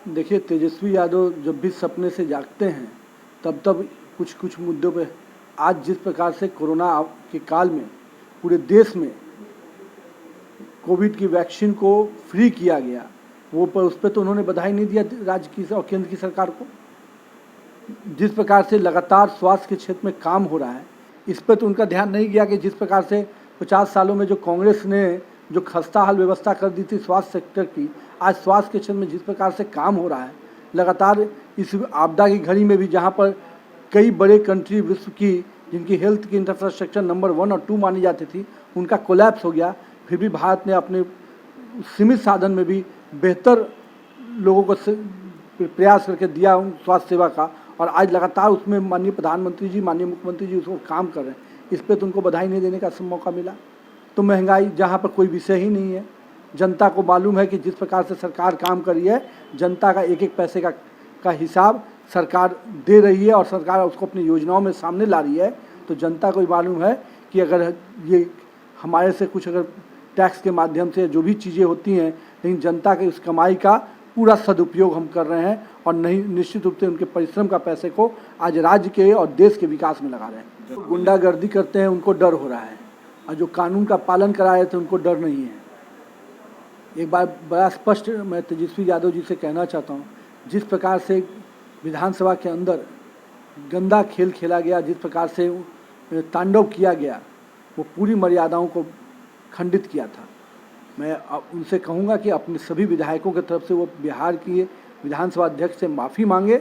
देखिए, तेजस्वी यादव जब भी सपने से जागते हैं तब कुछ कुछ मुद्दों पे, आज जिस प्रकार से कोरोना के काल में पूरे देश में कोविड की वैक्सीन को फ्री किया गया, वो पर उस पर तो उन्होंने बधाई नहीं दिया राज्य की और केंद्र की सरकार को। जिस प्रकार से लगातार स्वास्थ्य के क्षेत्र में काम हो रहा है, इस पर तो उनका ध्यान नहीं गया कि जिस प्रकार से 50 सालों में जो कांग्रेस ने जो खस्ताहाल व्यवस्था कर दी थी स्वास्थ्य सेक्टर की, आज स्वास्थ्य के क्षेत्र में जिस प्रकार से काम हो रहा है लगातार, इस आपदा की घड़ी में भी जहां पर कई बड़े कंट्री विश्व की जिनकी हेल्थ की इंफ्रास्ट्रक्चर नंबर 1 और 2 मानी जाती थी, उनका कोलैप्स हो गया, फिर भी भारत ने अपने सीमित साधन में भी बेहतर लोगों को प्रयास करके दिया स्वास्थ्य सेवा का, और आज लगातार उसमें माननीय प्रधानमंत्री जी, माननीय मुख्यमंत्री जी उसको काम कर रहे हैं। इस पे तो उनको बधाई नहीं देने का मौका मिला। तो महंगाई जहाँ पर कोई विषय ही नहीं है, जनता को मालूम है कि जिस प्रकार से सरकार काम कर रही है, जनता का एक एक पैसे का हिसाब सरकार दे रही है और सरकार उसको अपनी योजनाओं में सामने ला रही है। तो जनता को मालूम है कि अगर ये हमारे से कुछ अगर टैक्स के माध्यम से जो भी चीज़ें होती हैं, लेकिन जनता के उस कमाई का पूरा सदुपयोग हम कर रहे हैं और नहीं, निश्चित रूप से उनके परिश्रम का पैसे को आज राज्य के और देश के विकास में लगा रहे हैं। जो गुंडागर्दी करते हैं उनको डर हो रहा है, और जो कानून का पालन करा रहे थे उनको डर नहीं है। एक बार बड़ा स्पष्ट मैं तेजस्वी यादव जी से कहना चाहता हूँ, जिस प्रकार से विधानसभा के अंदर गंदा खेल खेला गया, जिस प्रकार से तांडव किया गया, वो पूरी मर्यादाओं को खंडित किया था। मैं उनसे कहूँगा कि अपने सभी विधायकों की तरफ से वो बिहार की विधानसभा अध्यक्ष से माफ़ी मांगे,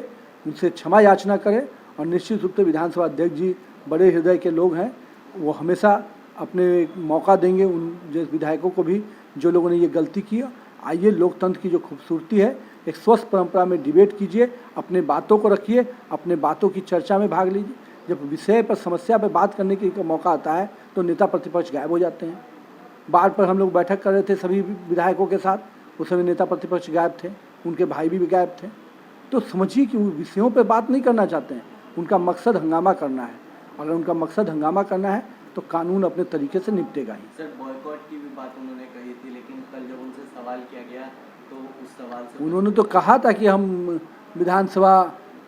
उनसे क्षमा याचना करें, और निश्चित रूप से विधानसभा अध्यक्ष जी बड़े हृदय के लोग हैं, वो हमेशा अपने मौका देंगे उन जैसे विधायकों को भी जो लोगों ने ये गलती की। आइए, लोकतंत्र की जो खूबसूरती है, एक स्वस्थ परंपरा में डिबेट कीजिए, अपने बातों को रखिए, अपने बातों की चर्चा में भाग लीजिए। जब विषय पर, समस्या पर बात करने का मौका आता है तो नेता प्रतिपक्ष गायब हो जाते हैं। बार पर हम लोग बैठक कर रहे थे सभी विधायकों के साथ, उस समय नेता प्रतिपक्ष गायब थे, उनके भाई भी गायब थे। तो समझिए कि वो विषयों पर बात नहीं करना चाहते हैं, उनका मकसद हंगामा करना है। अगर उनका मकसद हंगामा करना है तो कानून अपने तरीके से निपटेगा ही। सर, बॉयकॉट की भी बात उन्होंने कही थी, लेकिन कल जब उनसे सवाल किया गया तो उस सवाल से उन्होंने तो कहा था कि हम विधानसभा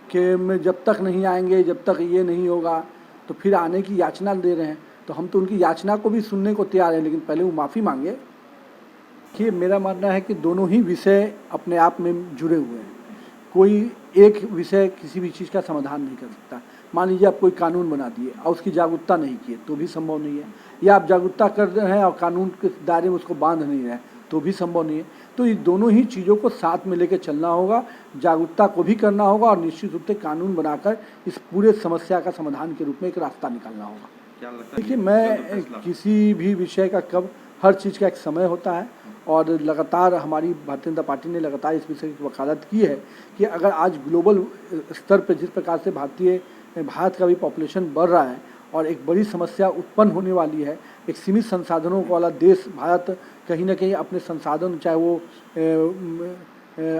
के में जब तक नहीं आएंगे, जब तक ये नहीं होगा, तो फिर आने की याचना दे रहे हैं। तो हम तो उनकी याचना को भी सुनने को तैयार हैं, लेकिन पहले वो माफ़ी मांगे। कि मेरा मानना है कि दोनों ही विषय अपने आप में जुड़े हुए हैं, कोई एक विषय किसी भी चीज़ का समाधान नहीं कर सकता। मान लीजिए आप कोई कानून बना दिए और उसकी जागरूकता नहीं किए तो भी संभव नहीं है, या आप जागरूकता कर रहे हैं और कानून के दायरे में उसको बांध नहीं रहे तो भी संभव नहीं है। तो ये दोनों ही चीज़ों को साथ में लेकर चलना होगा, जागरूकता को भी करना होगा और निश्चित रूप से कानून बनाकर इस पूरे समस्या का समाधान के रूप में एक रास्ता निकालना होगा। देखिए, मैं किसी भी विषय का कब, हर चीज़ का एक समय होता है, और लगातार हमारी भारतीय जनता पार्टी ने लगातार इस विषय की वकालत की है कि अगर आज ग्लोबल स्तर पर जिस प्रकार से भारत का भी पॉपुलेशन बढ़ रहा है और एक बड़ी समस्या उत्पन्न होने वाली है, एक सीमित संसाधनों वाला देश भारत कहीं ना कहीं अपने संसाधन, चाहे वो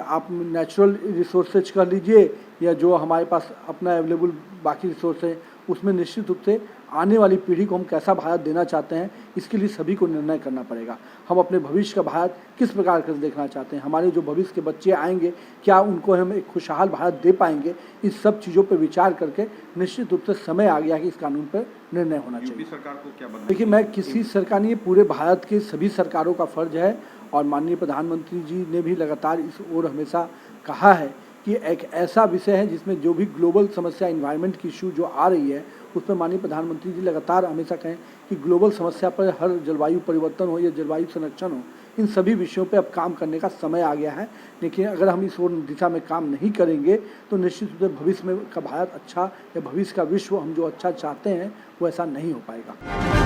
आप नेचुरल रिसोर्सेज कर लीजिए या जो हमारे पास अपना अवेलेबल बाकी रिसोर्स है, उसमें निश्चित रूप से आने वाली पीढ़ी को हम कैसा भारत देना चाहते हैं, इसके लिए सभी को निर्णय करना पड़ेगा। हम अपने भविष्य का भारत किस प्रकार का देखना चाहते हैं, हमारे जो भविष्य के बच्चे आएंगे क्या उनको हम एक खुशहाल भारत दे पाएंगे, इस सब चीज़ों पर विचार करके निश्चित रूप से समय आ गया कि इस कानून पर निर्णय होना चाहिए। सरकार को क्या बताएं? देखिए, मैं किसी सरकार नहीं, पूरे भारत के सभी सरकारों का फर्ज है, और माननीय प्रधानमंत्री जी ने भी लगातार इस ओर हमेशा कहा है कि एक ऐसा विषय है जिसमें जो भी ग्लोबल समस्या, इन्वायरमेंट की इशू जो आ रही है, उस पर माननीय प्रधानमंत्री जी लगातार हमेशा कहें कि ग्लोबल समस्या पर, हर जलवायु परिवर्तन हो या जलवायु संरक्षण हो, इन सभी विषयों पे अब काम करने का समय आ गया है। लेकिन अगर हम इस ओर दिशा में काम नहीं करेंगे तो निश्चित रूप से भविष्य में का भारत अच्छा, या भविष्य का विश्व हम जो अच्छा चाहते हैं वो ऐसा नहीं हो पाएगा।